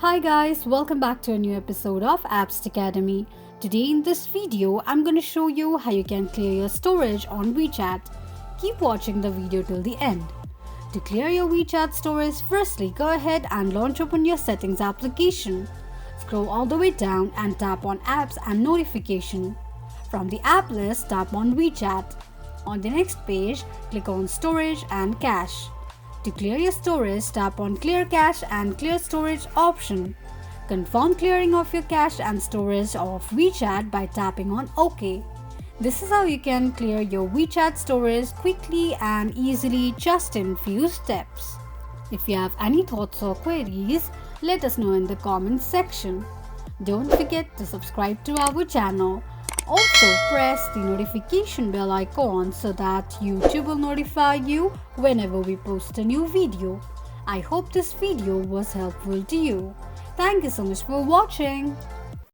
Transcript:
Hi guys, welcome back to a new episode of Apps Academy. Today in this video, I'm going to show you how you can clear your storage on WeChat. Keep watching the video till the end. To clear your WeChat storage, firstly go ahead and launch open your settings application. Scroll all the way down and tap on apps and notification. From the app list, tap on WeChat. On the next page, click on storage and cache. To clear your storage, tap on Clear Cache and Clear Storage option. Confirm clearing of your cache and storage of WeChat by tapping on OK. This is how you can clear your WeChat storage quickly and easily just in few steps. If you have any thoughts or queries, let us know in the comments section. Don't forget to subscribe to our channel. Also press the notification bell icon so that YouTube will notify you whenever we post a new video. I hope this video was helpful to you. Thank you so much for watching.